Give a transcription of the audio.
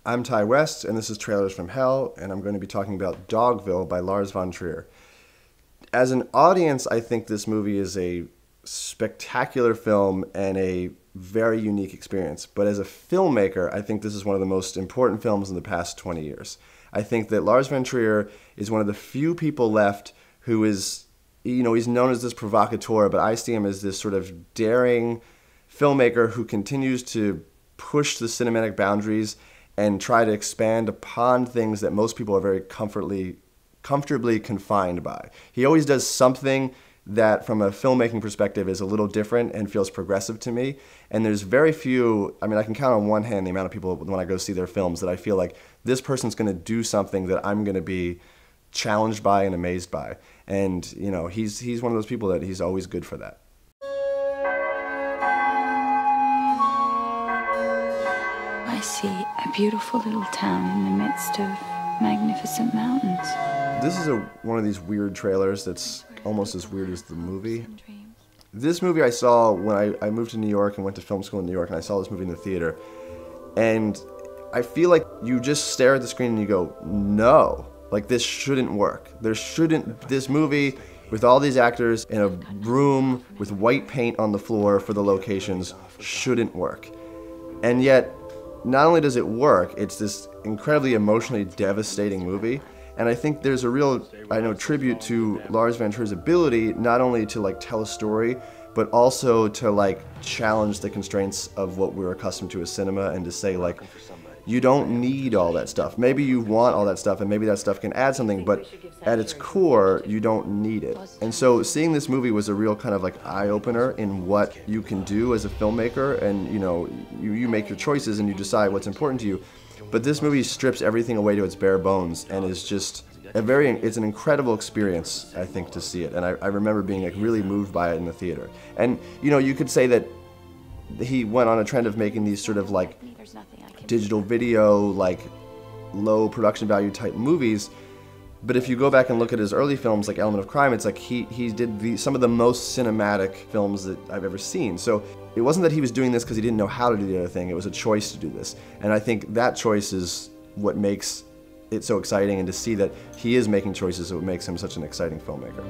I'm Ty West, and this is Trailers from Hell, and I'm going to be talking about Dogville by Lars Von Trier. As an audience, I think this movie is a spectacular film and a very unique experience. But as a filmmaker, I think this is one of the most important films in the past 20 years. I think that Lars Von Trier is one of the few people left who is, he's known as this provocateur, but I see him as this sort of daring filmmaker who continues to push the cinematic boundaries and try to expand upon things that most people are very comfortably confined by. He always does something that, from a filmmaking perspective, is a little different and feels progressive to me. And there's very few, I can count on one hand the amount of people when I go see their films that I feel like this person's going to do something that I'm going to be challenged by and amazed by. And, he's one of those people that he's always good for that. I see a beautiful little town in the midst of magnificent mountains. This is one of these weird trailers that's almost as weird as the movie. This movie I saw when I moved to New York and went to film school in New York, and I saw this movie in the theater. And I feel like you just stare at the screen and you go, no, like this shouldn't work. This movie with all these actors in a room with white paint on the floor for the locations shouldn't work. And yet, not only does it work, it's this incredibly emotionally devastating movie. And I think there's a real, tribute to Lars Von Trier's ability not only to tell a story, but also to challenge the constraints of what we're accustomed to as cinema, and to say you don't need all that stuff. Maybe you want all that stuff, and maybe that stuff can add something, but at its core, you don't need it. And so seeing this movie was a real kind of eye-opener in what you can do as a filmmaker, and you make your choices and you decide what's important to you. But this movie strips everything away to its bare bones and is just it's an incredible experience, I think, to see it. And I remember being really moved by it in the theater. And you could say that he went on a trend of making these sort of digital video, low production value type movies. But if you go back and look at his early films, like Element of Crime, it's he did some of the most cinematic films that I've ever seen. So it wasn't that he was doing this because he didn't know how to do the other thing. It was a choice to do this. And I think that choice is what makes it so exciting, and to see that he is making choices is what makes him such an exciting filmmaker.